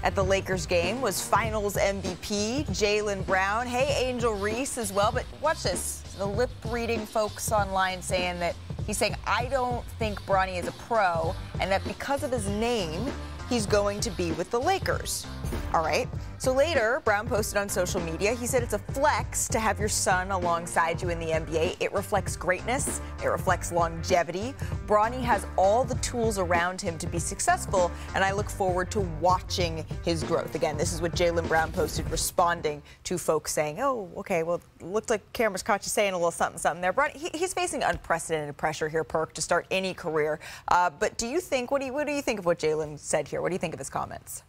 at the Lakers game was Finals MVP Jaylen Brown. Hey, Angel Reese as well. But watch this. The lip-reading folks online saying that he's saying, I don't think Bronny is a pro, and that because of his name, he's going to be with the Lakers. All right. So later, Brown posted on social media, he said it's a flex to have your son alongside you in the NBA. It reflects greatness. It reflects longevity. Bronny has all the tools around him to be successful, and I look forward to watching his growth. Again, this is what Jaylen Brown posted, responding to folks saying, oh, okay, well, it looked like cameras caught you saying a little something, something there. Bronny, he's facing unprecedented pressure here, Perk, to start any career. But do you think, what do you think of what Jaylen said here? What do you think of his comments?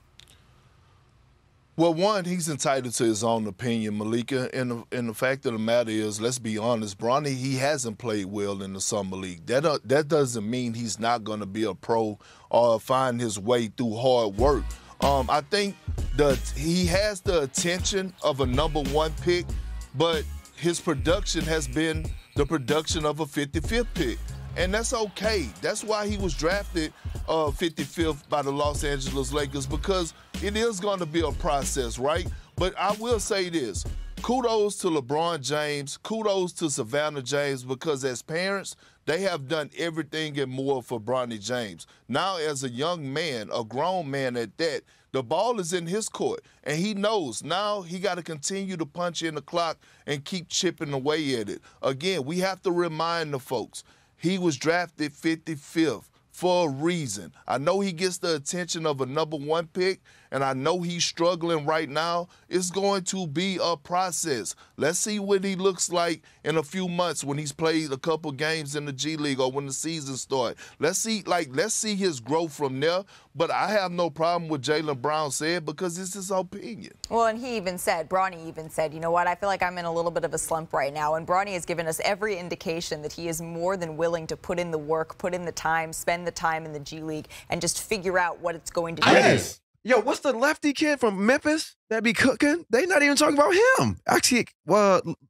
Well, one, he's entitled to his own opinion, Malika. And the fact of the matter is, let's be honest, Bronny, he hasn't played well in the Summer League. That doesn't mean he's not going to be a pro or find his way through hard work. I think he has the attention of a #1 pick, but his production has been the production of a 55th pick. And that's okay. That's why he was drafted 55th by the Los Angeles Lakers, because it is going to be a process, right? But I will say this. Kudos to LeBron James. Kudos to Savannah James, because as parents, they have done everything and more for Bronny James. Now, as a young man, a grown man at that, the ball is in his court, and he knows now he got to continue to punch in the clock and keep chipping away at it. Again, we have to remind the folks, he was drafted 55th for a reason. I know he gets the attention of a #1 pick, and I know he's struggling right now. It's going to be a process. Let's see what he looks like in a few months when he's played a couple games in the G League or when the season starts. Let's see his growth from there. But I have no problem with Jaylen Brown said, because it's his opinion. Well, and Bronny even said, you know what, I feel like I'm in a little bit of a slump right now. And Bronny has given us every indication that he is more than willing to put in the work, put in the time, spend the time in the G League, and just figure out what it's going to do. Yes. Yo, what's the lefty kid from Memphis that be cooking? They not even talking about him. Actually,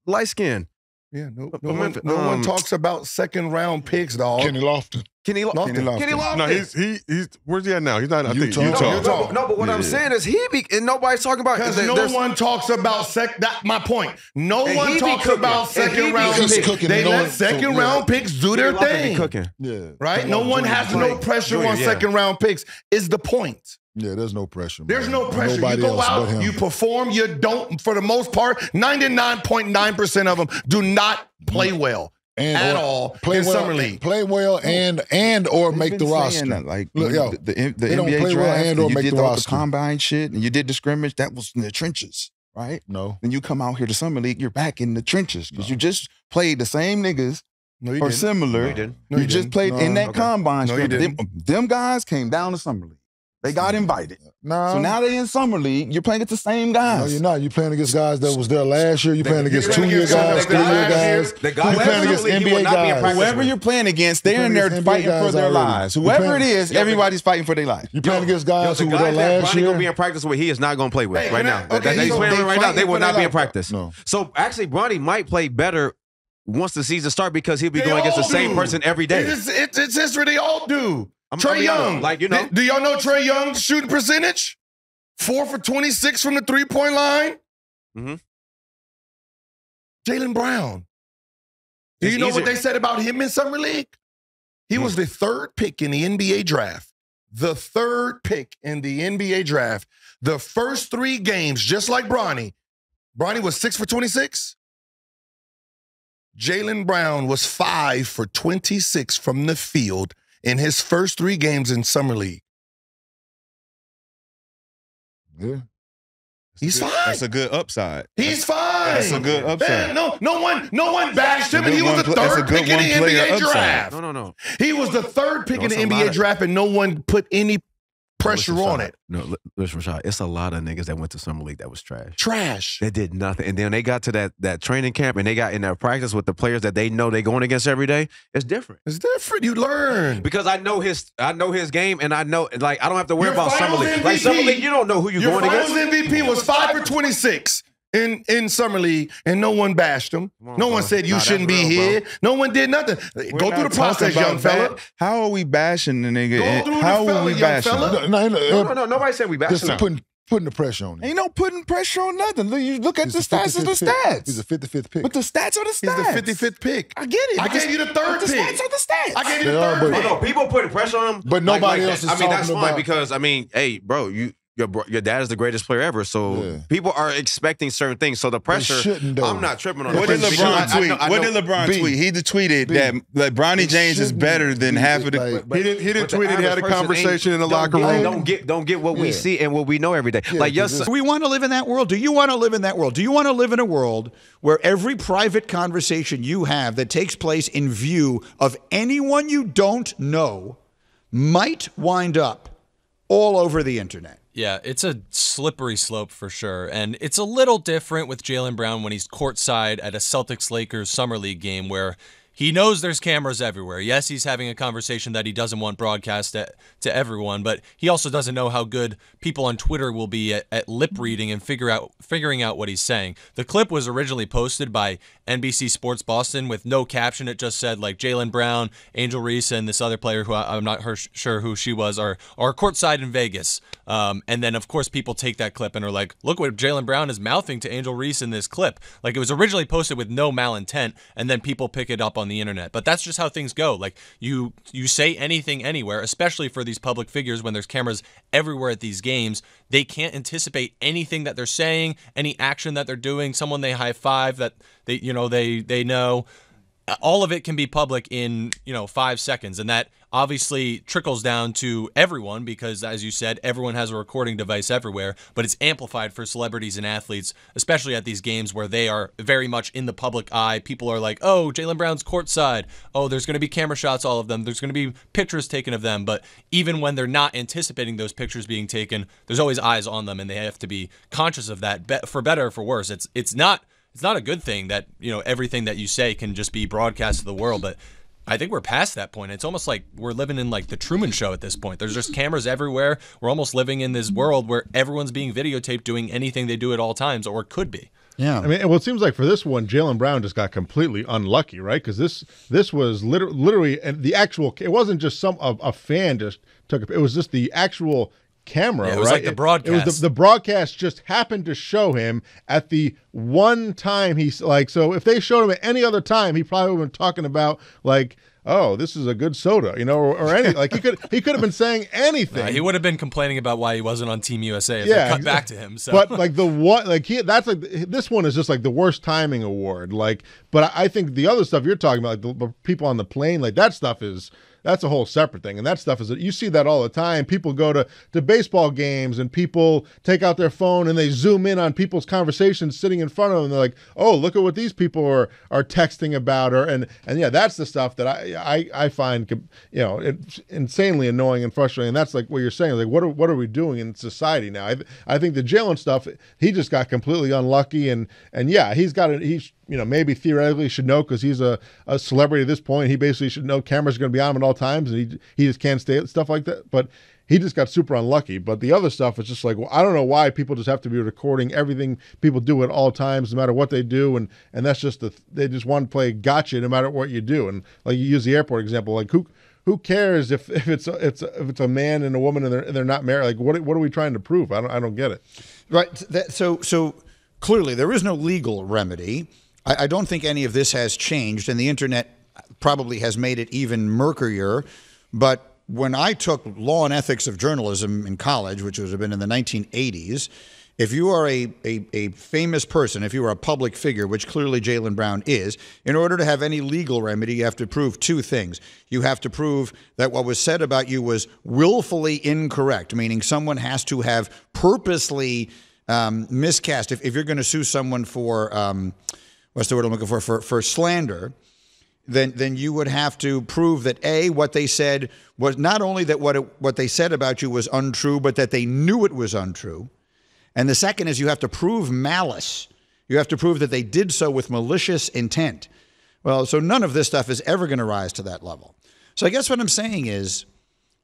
light skin. Yeah, no one talks about second-round picks, dog. Kenny Lofton. Kenny Lofton. No, he's where's he at now? He's not. I think Utah. No, but what I'm saying is and nobody's talking about. Because no one talks about That's my point. No one talks about second-round picks. They let second-round picks do their thing. Yeah. Right? No one has no pressure on second-round picks. Is the point. Yeah, there's no pressure. There's no pressure. You go out, you perform, you don't. For the most part, 99.9% of them do not play well at all in Summer League. Play well and or make the roster. That, like, look, yo, the they don't NBA play draft, well and or you make did the all roster. the combine shit, and you did the scrimmage. That was in the trenches, right? No. Then you come out here to Summer League, you're back in the trenches because you just played the same niggas. No, you or didn't. similar. No, you didn't. You just played in that combine. No, you didn't. Them guys came down to Summer League. They got invited. So now they in Summer League. You're playing against the same guys. No, you're not. You're playing against guys that was there last year. You're playing against 2-year guys, 3-year guys. You're playing against NBA guys. Whoever you're playing against, they're in there fighting for their lives. Whoever it is, everybody's fighting for their life. You're playing against guys who were there last Bronny year. gonna be in practice with, he is not going to play with right now. He's playing with right now. They will not be in practice. No. So actually, Bronny might play better once the season starts, because he'll be going against the same person every day. It's history. They all do. Trae Young. Do y'all know Trae Young's shooting percentage? 4 for 26 from the three-point line. Mm-hmm. Jaylen Brown. Do you know what they said about him in Summer League? He was the 3rd pick in the NBA draft. The 3rd pick in the NBA draft. The first 3 games, just like Bronny. Bronny was 6 for 26. Jaylen Brown was 5 for 26 from the field in his first 3 games in Summer League. Yeah. He's fine. That's a good upside. He's fine. That's a good upside. Man, no one bashed him, and he was the 3rd pick in the NBA draft. No. He was the 3rd pick in the NBA draft, and no one put any pressure on it. No, listen, Rashad, it's a lot of niggas that went to Summer League that was trash. Trash. They did nothing. And then they got to that training camp and they got in their practice with the players that they know they're going against every day. It's different. It's different. You learn. Because I know his game, and I know, like, I don't have to worry about Summer League. Like, Summer League, you don't know who you're going against. Your finals MVP was 5 for 26 in Summer League, and no one bashed him. No one said you shouldn't be here. No one did nothing. Go through the process, young fella. How are we bashing the nigga? Go through the fella, young fella. No, nobody said we bashing him. putting the pressure on him. Ain't no putting pressure on nothing. You look at the stats of the stats. He's a 55th pick. But the stats are the stats. He's the 55th pick. I get it. I gave you the third pick. The stats are the stats. I gave you the third pick. No, people putting pressure on him. But nobody else is talking about. That's fine because, hey, bro, your dad is the greatest player ever. So people are expecting certain things. So the pressure, I'm not tripping on What did LeBron tweet? What did LeBron tweet? He tweeted that Bronny James is better than half of the. He didn't tweet it. He had a conversation in the locker room. Don't get what we see and what we know every day. Do we want to live in that world? Do you want to live in that world? Do you want to live in a world where every private conversation you have that takes place in view of anyone you don't know might wind up all over the internet? Yeah, it's a slippery slope for sure. And it's a little different with Jaylen Brown when he's courtside at a Celtics-Lakers Summer League game where he knows there's cameras everywhere. Yes, he's having a conversation that he doesn't want broadcast to everyone, but he also doesn't know how good people on Twitter will be at lip reading and figuring out what he's saying. The clip was originally posted by NBC Sports Boston with no caption. It just said like Jaylen Brown, Angel Reese, and this other player who I'm not sure who she was are courtside in Vegas. And then, of course, people take that clip and are like, look what Jaylen Brown is mouthing to Angel Reese in this clip. Like, it was originally posted with no malintent, and then people pick it up on the internet. But that's just how things go. Like, you say anything anywhere, especially for these public figures when there's cameras everywhere at these games. They can't anticipate anything that they're saying, any action that they're doing, someone they high-five that they know. All of it can be public in 5 seconds, and that obviously trickles down to everyone because, as you said, everyone has a recording device everywhere, but it's amplified for celebrities and athletes, especially at these games where they are very much in the public eye. People are like, oh, Jaylen Brown's courtside. Oh, there's going to be camera shots, all of them. There's going to be pictures taken of them, but even when they're not anticipating those pictures being taken, there's always eyes on them, and they have to be conscious of that, for better or for worse. It's not a good thing that, everything that you say can just be broadcast to the world, but I think we're past that point. It's almost like we're living in like the Truman Show at this point. There's just cameras everywhere. We're almost living in this world where everyone's being videotaped doing anything they do at all times, or could be. Yeah. I mean, well, it seems like for this one, Jaylen Brown just got completely unlucky, right? Because this was literally, and the actual, it wasn't just a fan just took it. It was just the actual camera, it was right? Like the broadcast. It was the broadcast just happened to show him at the one time he's like. So if they showed him at any other time, he probably would have been talking about like, oh, this is a good soda, or anything. Like he could have been saying anything. He would have been complaining about why he wasn't on Team USA if they cut back to him. So. But like this one is just like the worst timing award. Like, but I think the other stuff you're talking about, like the people on the plane, like that stuff that's a whole separate thing. And that stuff you see that all the time. People go to baseball games and people take out their phone and they zoom in on people's conversations sitting in front of them. And they're like, oh, look at what these people are texting about. And yeah, that's the stuff that I find, it's insanely annoying and frustrating. And that's like what you're saying. Like, what are we doing in society now? I think the Jaylen stuff, he just got completely unlucky. And yeah, maybe theoretically should know because he's a celebrity at this point. He basically should know cameras are going to be on him at all times, and he just can't stay stuff like that. But he just got super unlucky. But the other stuff is just like, well, I don't know why people just have to be recording everything people do at all times, no matter what they do, and that's just they just want to play gotcha no matter what you do. And like you use the airport example, like who cares if it's a man and a woman and they're not married? Like what are we trying to prove? I don't get it. Right. So clearly there is no legal remedy. I don't think any of this has changed, and the internet probably has made it even murkier. But when I took law and ethics of journalism in college, which would have been in the 1980s, if you are a famous person, if you are a public figure, which clearly Jaylen Brown is, in order to have any legal remedy, you have to prove two things. You have to prove that what was said about you was willfully incorrect, meaning someone has to have purposely miscast. If you're going to sue someone for what's the word I'm looking for slander, then you would have to prove that A, what they said was not only that what they said about you was untrue, but that they knew it was untrue. And the second is you have to prove malice. You have to prove that they did so with malicious intent. Well, so none of this stuff is ever going to rise to that level. So I guess what I'm saying is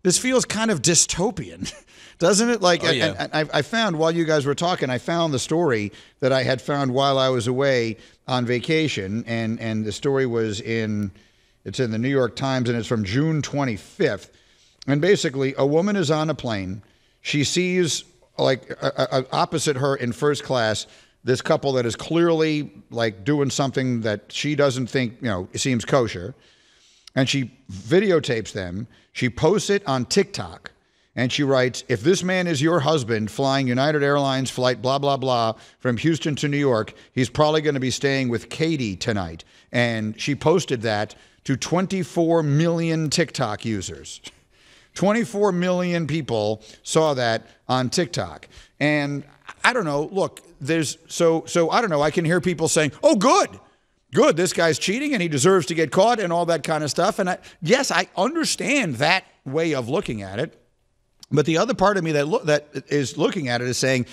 this feels kind of dystopian, doesn't it? Like, oh, yeah. and I found while you guys were talking, I found the story that I had found while I was away on vacation, and the story it's in the New York Times, and it's from June 25th. And basically, a woman is on a plane. She sees like opposite her in first class, this couple that is clearly like doing something that she doesn't think, seems kosher. And she videotapes them. She posts it on TikTok. And she writes, if this man is your husband flying United Airlines flight blah, blah, blah from Houston to New York, he's probably going to be staying with Katie tonight. And she posted that to 24 million TikTok users. 24 million people saw that on TikTok. And I don't know, look, so I don't know, I can hear people saying, oh, good, this guy's cheating and he deserves to get caught and all that kind of stuff. And yes, I understand that way of looking at it. But the other part of me that is looking at it is saying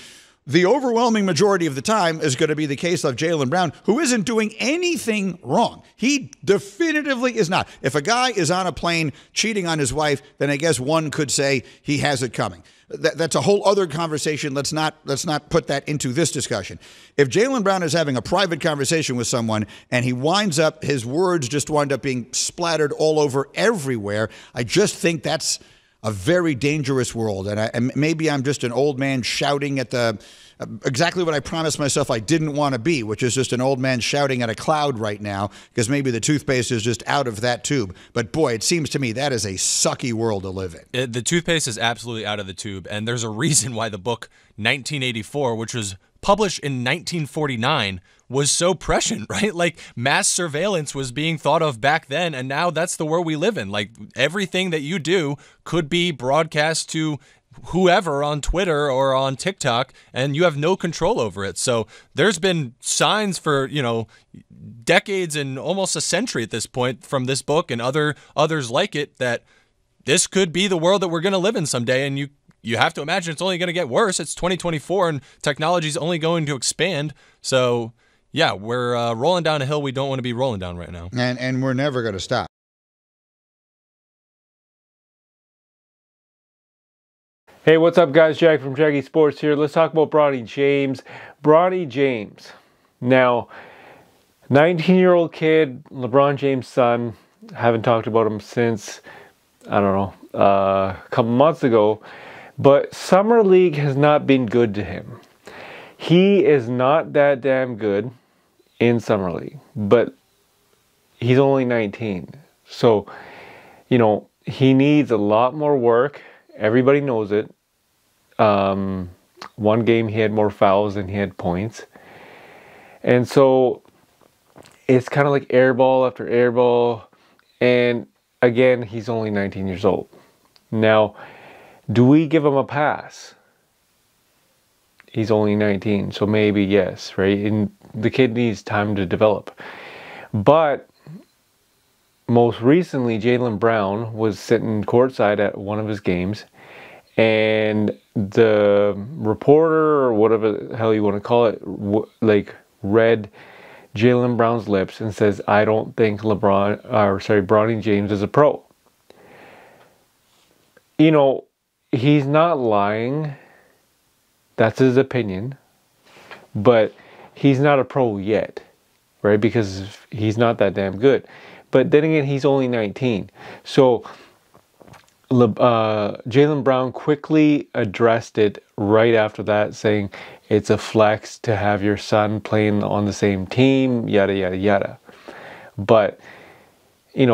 the overwhelming majority of the time is going to be the case of Jaylen Brown, who isn't doing anything wrong. He definitively is not. If a guy is on a plane cheating on his wife, then I guess one could say he has it coming. That's a whole other conversation. Let's not put that into this discussion. If Jaylen Brown is having a private conversation with someone and his words just wind up being splattered all over everywhere, I just think that's a very dangerous world. And maybe I'm just an old man shouting at exactly what I promised myself I didn't want to be, which is just an old man shouting at a cloud right now, because maybe the toothpaste is just out of that tube. But boy, it seems to me that is a sucky world to live in. The toothpaste is absolutely out of the tube. And there's a reason why the book 1984, which was published in 1949, was so prescient, right? Like mass surveillance was being thought of back then, and now that's the world we live in. Like everything that you do could be broadcast to whoever on Twitter or on TikTok, and you have no control over it. So there's been signs for, decades and almost a century at this point from this book and others like it that this could be the world that we're going to live in someday. And you have to imagine it's only going to get worse. It's 2024 and technology is only going to expand. So yeah, we're rolling down a hill we don't want to be rolling down right now. And we're never going to stop. Hey, what's up, guys? Jack from Jaggy Sports here. Let's talk about Bronny James. Bronny James. Now, 19-year-old kid, LeBron James' son. Haven't talked about him since, I don't know, a couple months ago. But Summer League has not been good to him. He is not that damn good in Summer League, but he's only 19. So, he needs a lot more work. Everybody knows it. One game he had more fouls than he had points. And so it's kind of like air ball after air ball. And again, he's only 19 years old. Now, do we give him a pass? He's only 19, so maybe yes, right? And the kid needs time to develop. But most recently, Jaylen Brown was sitting courtside at one of his games, and the reporter, or whatever the hell you want to call it, read Jaylen Brown's lips and says, "I don't think Bronny James is a pro." He's not lying. That's his opinion. But he's not a pro yet, right? Because he's not that damn good. But then again, he's only 19. So Jaylen Brown quickly addressed it right after that, saying it's a flex to have your son playing on the same team, yada, yada, yada. But, he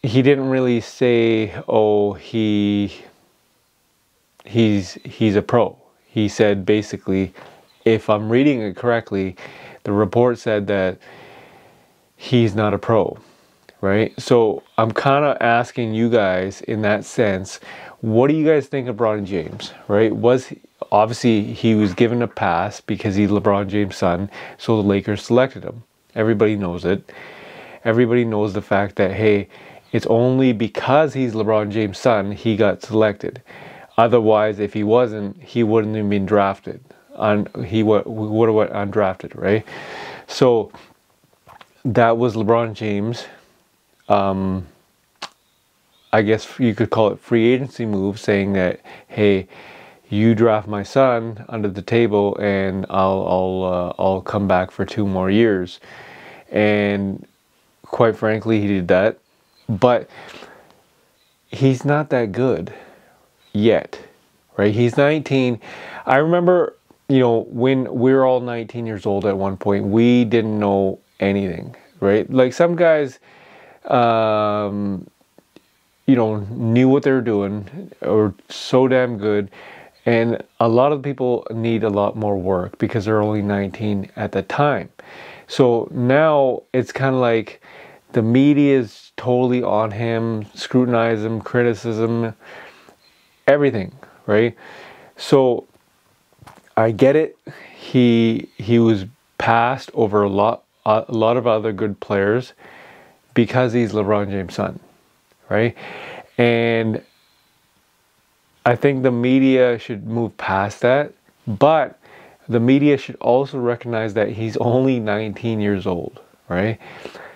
didn't really say, oh, he's a pro. He said basically, if I'm reading it correctly, the report said that he's not a pro, right? So I'm kind of asking you guys in that sense, what do you guys think of Bronny James, right? Obviously he was given a pass because he's LeBron James' son, so the Lakers selected him. Everybody knows it. Everybody knows the fact that, hey, it's only because he's LeBron James' son he got selected. Otherwise, if he wasn't, he wouldn't have been drafted. He would have went undrafted, right? So that was LeBron James. I guess you could call it free agency move, saying that, hey, you draft my son under the table, and I'll come back for 2 more years. And quite frankly, he did that. But he's not that good yet, right? He's 19. I remember, you know, when we were all 19 years old at one point, we didn't know anything, right? Like some guys, you know, knew what they were doing or so damn good. And a lot of people need a lot more work because they're only 19 at the time. So now it's kind of like the media is totally on him, scrutinize him, criticism, everything, right? So I get it. He was passed over a lot of other good players because he's LeBron James' son, right? And I think the media should move past that, but the media should also recognize that he's only 19 years old, right?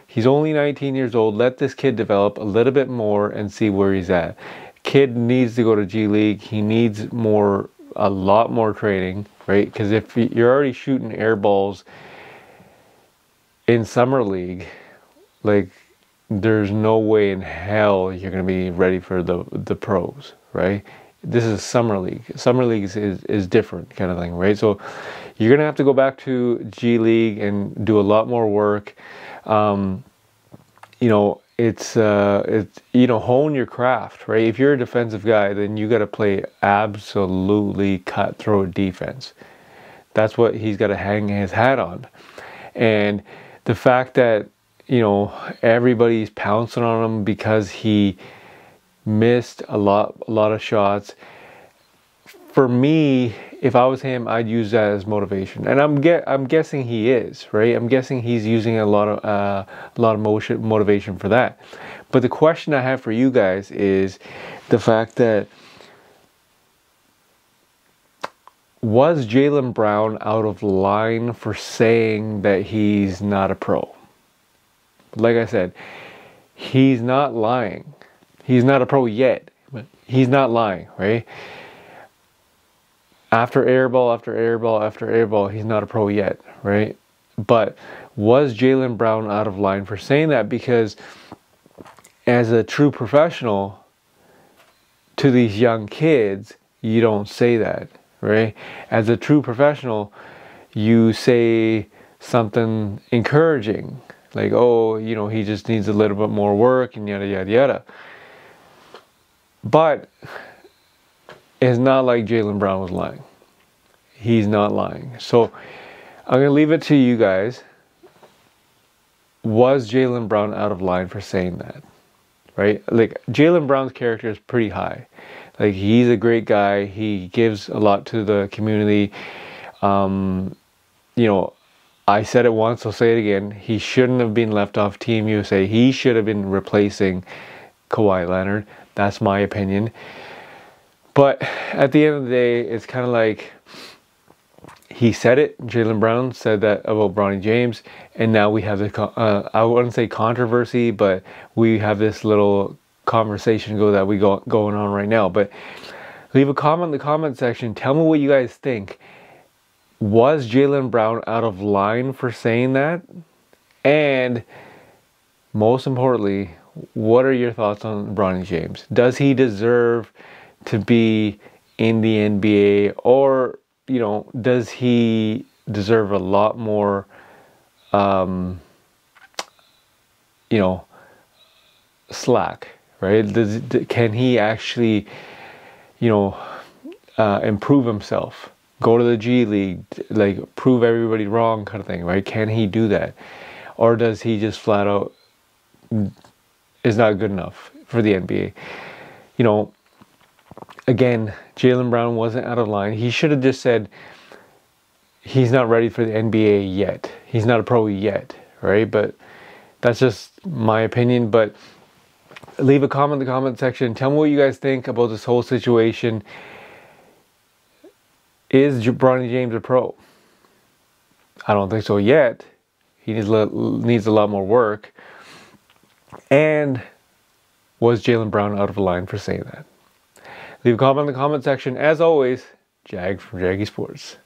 He's only 19 years old. Let this kid develop a little bit more and see where he's at. Kid needs to go to G League. He needs a lot more training, right? Because if you're already shooting air balls in summer league, like there's no way in hell you're going to be ready for the pros, right? This is summer league. Summer league is different kind of thing, right? So you're going to have to go back to G League and do a lot more work. You know, it's you know, hone your craft, right? If you're a defensive guy, then you got to play absolutely cutthroat defense. That's what he's got to hang his hat on. And the fact that, you know, everybody's pouncing on him because he missed a lot of shots. For me, if I was him, I'd use that as motivation, and I'm guessing he is, right? I'm guessing he's using a lot of motivation for that. But the question I have for you guys is the fact that, was Jaylen Brown out of line for saying that he's not a pro? Like I said, he's not lying. He's not a pro yet, but he's not lying, right? After airball, after airball, after airball, he's not a pro yet, right? But was Jaylen Brown out of line for saying that? Because as a true professional, to these young kids, you don't say that, right? As a true professional, you say something encouraging, like, oh, you know, he just needs a little bit more work and yada, yada, yada. But it's not like Jaylen Brown was lying. He's not lying. So I'm going to leave it to you guys. Was Jaylen Brown out of line for saying that? Right? Like, Jaylen Brown's character is pretty high. Like, he's a great guy. He gives a lot to the community. You know, I said it once, I'll say it again. He shouldn't have been left off Team USA. He should have been replacing Kawhi Leonard. That's my opinion. But at the end of the day, it's kind of like, he said it. Jaylen Brown said that about Bronny James, and now we have the I wouldn't say controversy, but we have this little conversation going on right now. But leave a comment in the comment section. Tell me what you guys think. Was Jaylen Brown out of line for saying that? And most importantly, what are your thoughts on Bronny James? Does he deserve to be in the NBA, or, you know, does he deserve a lot more, you know, slack, right? Can he actually, you know, improve himself? Go to the G League, like, prove everybody wrong kind of thing, right? Can he do that? Or does he just flat out is not good enough for the NBA? You know, again, Jaylen Brown wasn't out of line. He should have just said he's not ready for the NBA yet. He's not a pro yet, right? But that's just my opinion. But leave a comment in the comment section. Tell me what you guys think about this whole situation. Is Bronny James a pro? I don't think so yet. He needs a lot more work. And was Jaylen Brown out of line for saying that? Leave a comment in the comment section. As always, Jag from Jaggy Sports.